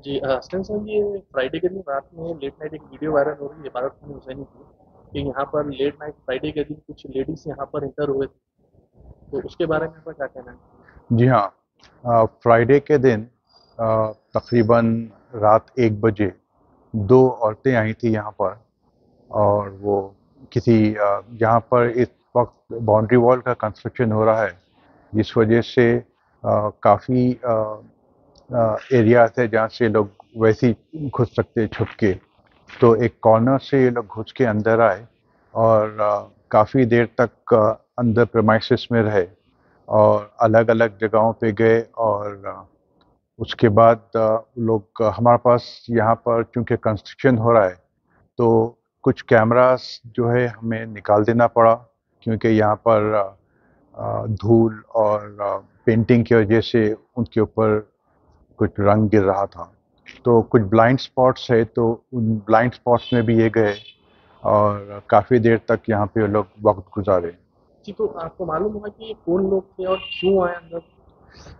जी हसन साहब, ये फ्राइडे के दिन रात में लेट नाइट एक वीडियो वायरल हो रही है भारत खान हुसैनी की कि यहाँ पर लेट नाइट फ्राइडे के दिन कुछ लेडीज यहाँ पर इंटर हुए थे। तो उसके बारे में आपका क्या कहना है? जी हाँ। फ्राइडे के दिन तकरीबन रात 1 बजे दो औरतें आई थी यहाँ पर। और वो किसी यहाँ पर इस वक्त बाउंड्री वॉल का कंस्ट्रक्शन हो रहा है, जिस वजह से काफ़ी एरियाज है जहाँ से लोग वैसे ही घुस सकते छुप के। तो एक कॉर्नर से ये लोग घुस के अंदर आए और काफ़ी देर तक अंदर प्रेमाइसिस में रहे और अलग अलग जगहों पे गए। और उसके बाद लोग हमारे पास यहाँ पर चूंकि कंस्ट्रक्शन हो रहा है तो कुछ कैमरास जो है हमें निकाल देना पड़ा, क्योंकि यहाँ पर धूल और पेंटिंग की वजह से उनके ऊपर कुछ रंग गिर रहा था। तो कुछ ब्लाइंड स्पॉट्स है, तो उन ब्लाइंड स्पॉट्स में भी ये गए और काफ़ी देर तक यहाँ पे लोग वक्त गुजारे। जी, तो आपको मालूम होगा कि ये कौन लोग थे और क्यों आए अंदर?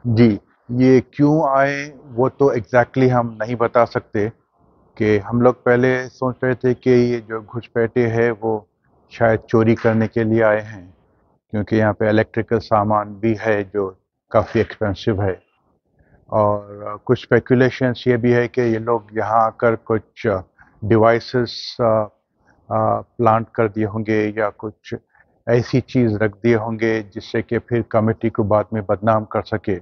जी, ये क्यों आए वो तो एग्जैक्टली हम नहीं बता सकते। कि हम लोग पहले सोच रहे थे कि ये जो घुसपैठे हैं वो शायद चोरी करने के लिए आए हैं, क्योंकि यहाँ पे इलेक्ट्रिकल सामान भी है जो काफ़ी एक्सपेंसिव है। और कुछ स्पेकुलेशंस ये भी है कि ये लोग यहाँ आकर कुछ डिवाइसेस प्लांट कर दिए होंगे या कुछ ऐसी चीज़ रख दिए होंगे जिससे कि फिर कमिटी को बाद में बदनाम कर सके।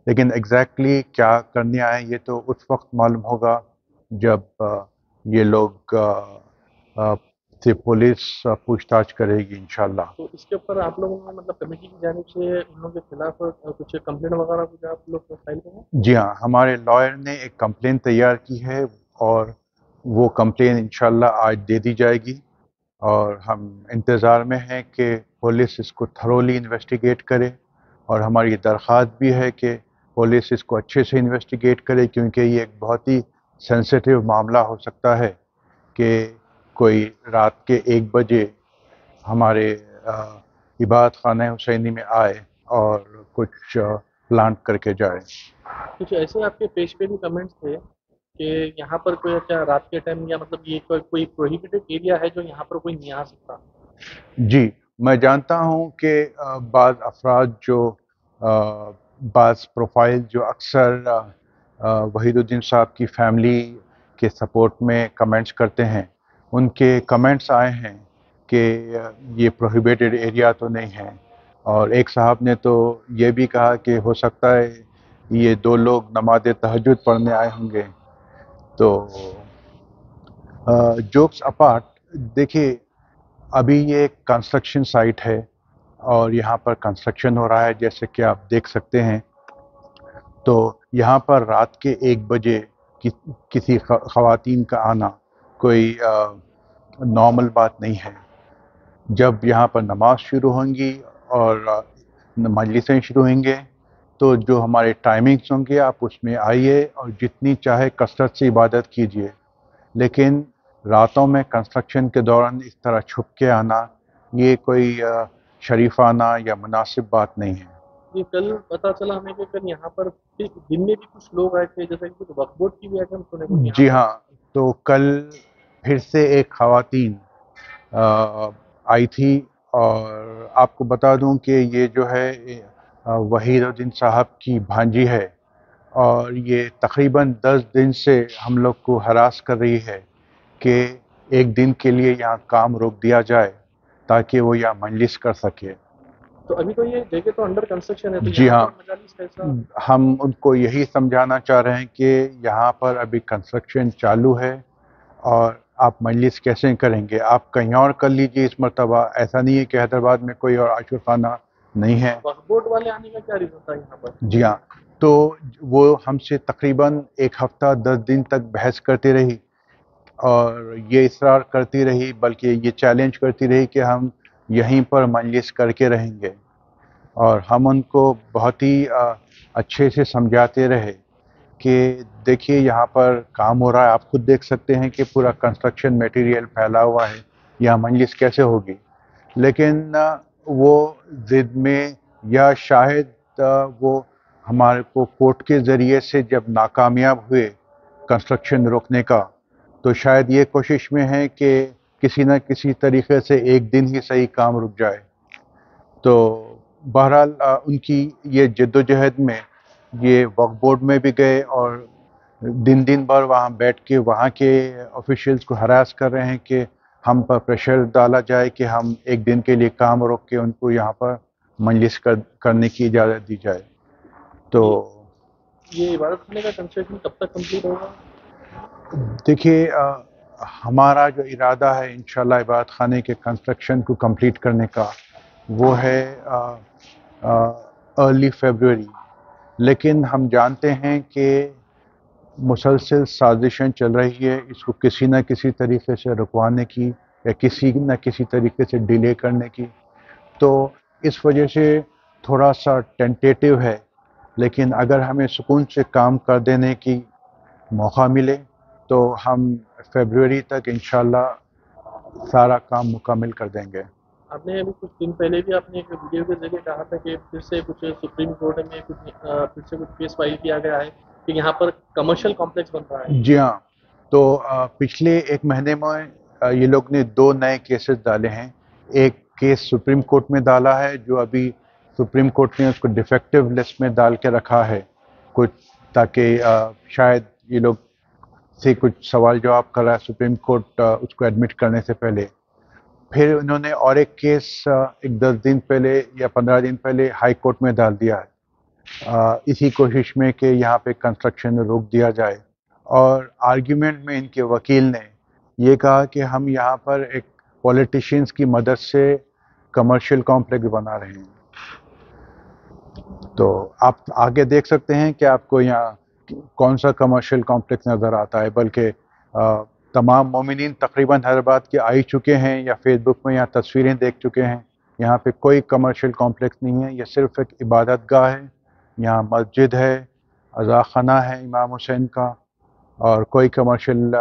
लेकिन एग्जैक्टली क्या करने आए ये तो उस वक्त मालूम होगा जब ये लोग से पुलिस पूछताछ करेगी इंशाल्लाह। तो इसके ऊपर आप लोगों ने मतलब कमेटी की जानिब से उन लोगों के खिलाफ कुछ कंप्लेंट वगैरह कुछ आप लोग फाइल करें? जी हाँ, हमारे लॉयर ने एक कंप्लेन तैयार की है और वो कंप्लेन इंशाल्लाह आज दे दी जाएगी। और हम इंतज़ार में हैं कि पुलिस इसको थरोली इन्वेस्टिगेट करे। और हमारी दरख्वास्त भी है कि पुलिस इसको अच्छे से इन्वेस्टिगेट करे, क्योंकि ये एक बहुत ही सेंसिटिव मामला हो सकता है कि कोई रात के 1 बजे हमारे इबादत खाना हुसैनी में आए और कुछ प्लांट करके जाए। कुछ ऐसे आपके पेज पे भी कमेंट्स थे कि यहाँ पर कोई क्या रात के टाइम या मतलब ये कोई प्रोहिबिटेड एरिया है जो यहाँ पर कोई नहीं आ सकता? जी, मैं जानता हूँ कि बाज़ अफ़राद जो बाज़ प्रोफ़ाइल जो अक्सर वहीदुद्दीन साहब की फ़ैमिली के सपोर्ट में कमेंट्स करते हैं, उनके कमेंट्स आए हैं कि ये प्रोहिबिटेड एरिया तो नहीं है। और एक साहब ने तो ये भी कहा कि हो सकता है ये दो लोग नमाज़ तहज्जुद पढ़ने आए होंगे। तो जोक्स अपार्ट, देखिए अभी ये एक कंस्ट्रक्शन साइट है और यहाँ पर कंस्ट्रक्शन हो रहा है जैसे कि आप देख सकते हैं। तो यहाँ पर रात के 1 बजे कि, किसी ख़वातीन का आना कोई नॉर्मल बात नहीं है। जब यहाँ पर नमाज शुरू होंगी और मजलिसें शुरू होंगे तो जो हमारे टाइमिंग्स होंगे आप उसमें आइए और जितनी चाहे कसरत से इबादत कीजिए। लेकिन रातों में कंस्ट्रक्शन के दौरान इस तरह छुप के आना ये कोई शरीफाना या मुनासिब बात नहीं है। ये कल पता चला हमें कि कल यहाँ पर दिन में भी कुछ लोग आए थे, जैसे कि कुछ वक्फ बोर्ड की भी आइटम सुने कुछ यहाँ जी पर। हाँ, तो कल फिर से एक ख़वातीन आई थी। और आपको बता दूं कि ये जो है वहीदुद्दीन साहब की भांजी है और ये तकरीबन 10 दिन से हम लोग को हरास कर रही है कि एक दिन के लिए यहाँ काम रोक दिया जाए ताकि वो यहाँ मजलिस कर सके। तो अभी तो ये जगह तो अंडर कंस्ट्रक्शन है, तो जी यहाँ हाँ, पर मजालिस कैसा? हम उनको यही समझाना चाह रहे हैं कि यहाँ पर अभी कंस्ट्रक्शन चालू है और आप मजलिस कैसे करेंगे, आप कहीं और कर लीजिए इस मरतबा। ऐसा नहीं है कि हैदराबाद में कोई और आशुर खाना नहीं है। वक्फ बोर्ड वाले आने का क्या रीजन था यहाँ पर? जी हाँ, तो वो हमसे तकरीबन एक हफ्ता 10 दिन तक बहस करती रही और ये इसरार करती रही, बल्कि ये चैलेंज करती रही कि हम यहीं पर मजलिस करके रहेंगे। और हम उनको बहुत ही अच्छे से समझाते रहे कि देखिए यहाँ पर काम हो रहा है, आप खुद देख सकते हैं कि पूरा कंस्ट्रक्शन मटेरियल फैला हुआ है, यहाँ मजलिस कैसे होगी। लेकिन वो ज़िद में या शायद वो हमारे को कोर्ट के ज़रिए से जब नाकामयाब हुए कंस्ट्रक्शन रोकने का, तो शायद ये कोशिश में है कि किसी न किसी तरीके से एक दिन ही सही काम रुक जाए। तो बहरहाल उनकी ये जद्दोजहद में ये वक्फ बोर्ड में भी गए और दिन भर वहाँ बैठ के वहाँ के ऑफिशियल्स को हरास कर रहे हैं कि हम पर प्रेशर डाला जाए कि हम एक दिन के लिए काम रोक के उनको यहाँ पर मजलिस करने की इजाज़त दी जाए। तो ये इबादत खाने का कंस्ट्रक्शन कब तक कंप्लीट होगा? देखिए, हमारा जो इरादा है इंशाल्लाह इबादत खाने के कंस्ट्रक्शन को कंप्लीट करने का, वो है अर्ली फरवरी। लेकिन हम जानते हैं कि मुसलसल साजिशें चल रही है इसको किसी न किसी तरीके से रुकवाने की या किसी न किसी तरीके से डिले करने की। तो इस वजह से थोड़ा सा टेंटेटिव है, लेकिन अगर हमें सुकून से काम कर देने की मौका मिले तो हम फरवरी तक इंशाल्लाह सारा काम मुकम्मल कर देंगे। आपने अभी कुछ दिन पहले भी आपने एक वीडियो के जरिए कहा था कि फिर से कुछ सुप्रीम कोर्ट में कुछ फिर से कुछ केस फाइल किया गया है कि यहाँ पर कमर्शियल कॉम्प्लेक्स बन रहा है। जी हाँ, तो पिछले एक महीने में ये लोग ने 2 नए केसेस डाले हैं। एक केस सुप्रीम कोर्ट में डाला है जो अभी सुप्रीम कोर्ट ने उसको डिफेक्टिव लिस्ट में डाल के रखा है कुछ, ताकि शायद ये लोग से कुछ सवाल जवाब कर रहा है सुप्रीम कोर्ट उसको एडमिट करने से पहले। फिर उन्होंने और एक केस एक 10 दिन पहले या 15 दिन पहले हाई कोर्ट में डाल दिया है इसी कोशिश में कि यहाँ पे कंस्ट्रक्शन रोक दिया जाए। और आर्ग्यूमेंट में इनके वकील ने ये कहा कि हम यहाँ पर एक पॉलिटिशियंस की मदद से कमर्शियल कॉम्प्लेक्स बना रहे हैं। तो आप आगे देख सकते हैं कि आपको यहाँ कौन सा कमर्शियल कॉम्प्लेक्स नज़र आता है, बल्कि तमाम मोमिनीन तकरीबन हैदराबाद के आ ही चुके हैं या फेसबुक में यहाँ तस्वीरें देख चुके हैं। यहाँ पे कोई कमर्शियल कॉम्प्लेक्स नहीं है, ये सिर्फ एक इबादत गाह है। यहाँ मस्जिद है, अज़ा खाना है इमाम हुसैन का, और कोई कमर्शियल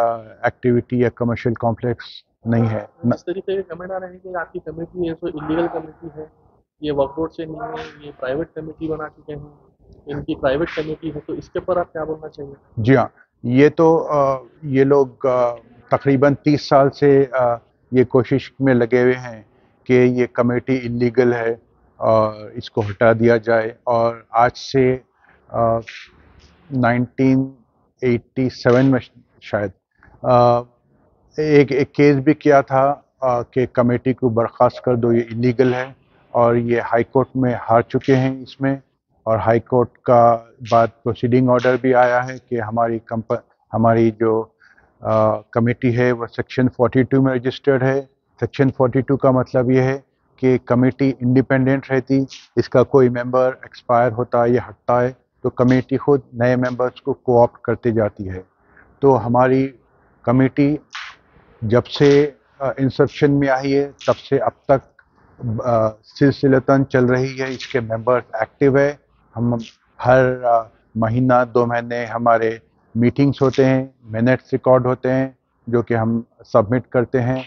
एक्टिविटी या कमर्शियल कॉम्प्लेक्स नहीं है। इस तरीके के कमेंट आ रहे हैं कि आपकी कमेटी है सो इलीगल कमेटी है, ये वक्फ बोर्ड से नहीं है, ये प्राइवेट कमेटी बना चुके हैं, इनकी प्राइवेट कमेटी है, तो इसके ऊपर आप क्या बोलना चाहिए? जी हाँ, ये तो ये लोग तकरीबन 30 साल से ये कोशिश में लगे हुए हैं कि ये कमेटी इलीगल है और इसको हटा दिया जाए। और आज से 1987 में शायद एक केस भी किया था कि कमेटी को बर्खास्त कर दो, ये इलीगल है, और ये हाई कोर्ट में हार चुके हैं इसमें। और हाई कोर्ट का बाद प्रोसीडिंग ऑर्डर भी आया है कि हमारी जो कमेटी है वो सेक्शन 42 में रजिस्टर्ड है। सेक्शन 42 का मतलब ये है कि कमेटी इंडिपेंडेंट रहती, इसका कोई मेंबर एक्सपायर होता है या हटता है तो कमेटी खुद नए मेंबर्स को कोऑप्ट करती जाती है। तो हमारी कमेटी जब से इंसेप्शन में आई है तब से अब तक सिलसिलतन चल रही है, इसके मेंबर्स एक्टिव है। हम हर महीना 2 महीने हमारे मीटिंग्स होते हैं, मिनट्स रिकॉर्ड होते हैं जो कि हम सबमिट करते हैं।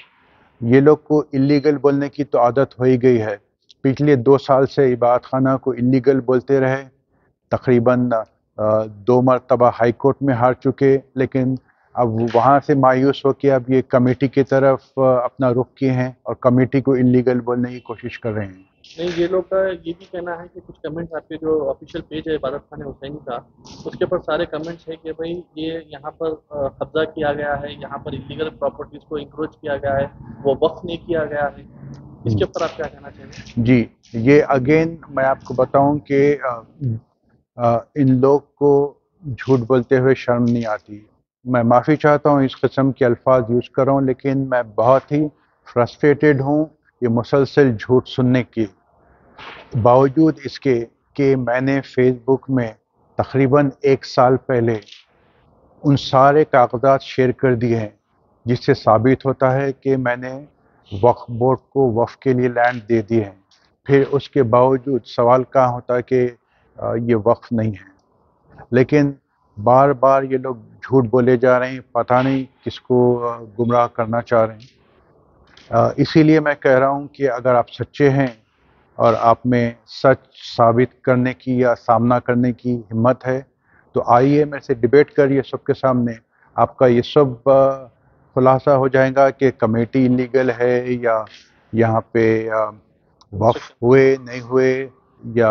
ये लोग को इलीगल बोलने की तो आदत हो ही गई है। पिछले 2 साल से इबादत खाना को इलीगल बोलते रहे, तकरीबन 2 मरतबा हाई कोर्ट में हार चुके, लेकिन अब वहाँ से मायूस हो के अब ये कमेटी की तरफ अपना रुख किए हैं और कमेटी को इलीगल बोलने की कोशिश कर रहे हैं। नहीं, ये लोग का ये भी कहना है कि कुछ कमेंट्स आपके जो ऑफिशियल पेज है इबादत खाने हुसैनी का, उसके ऊपर सारे कमेंट्स हैं कि भाई ये यहाँ पर कब्जा किया गया है, यहाँ पर इलीगल प्रॉपर्टीज को इंक्रोच किया गया है, वो वक्फ नहीं किया गया है। इसके ऊपर आप क्या कहना चाहिए? जी, ये अगेन मैं आपको बताऊं कि इन लोग को झूठ बोलते हुए शर्म नहीं आती। मैं माफ़ी चाहता हूँ इस किस्म के अल्फाज यूज़ कर रहा हूँ, लेकिन मैं बहुत ही फ्रस्ट्रेटेड हूँ ये मुसलसल झूठ सुनने की। बावजूद इसके कि मैंने फेसबुक में तकरीबन 1 साल पहले उन सारे कागजात शेयर कर दिए हैं जिससे साबित होता है कि मैंने वक्फ बोर्ड को वक्फ के लिए लैंड दे दी है। फिर उसके बावजूद सवाल कहाँ होता है कि ये वक्फ नहीं है। लेकिन बार बार ये लोग झूठ बोले जा रहे हैं, पता नहीं किसको गुमराह करना चाह रहे हैं। इसीलिए मैं कह रहा हूँ कि अगर आप सच्चे हैं और आप में सच साबित करने की या सामना करने की हिम्मत है तो आइए मेरे से डिबेट करिए सबके सामने। आपका ये सब खुलासा हो जाएगा कि कमेटी इलीगल है या यहाँ पे वक्फ हुए नहीं हुए, या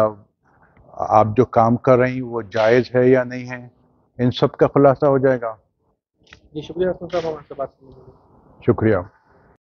आप जो काम कर रही हैं वो जायज़ है या नहीं है, इन सब का खुलासा हो जाएगा. जी शुक्रिया हसन साहब हमारे से बात करने के लिए. शुक्रिया.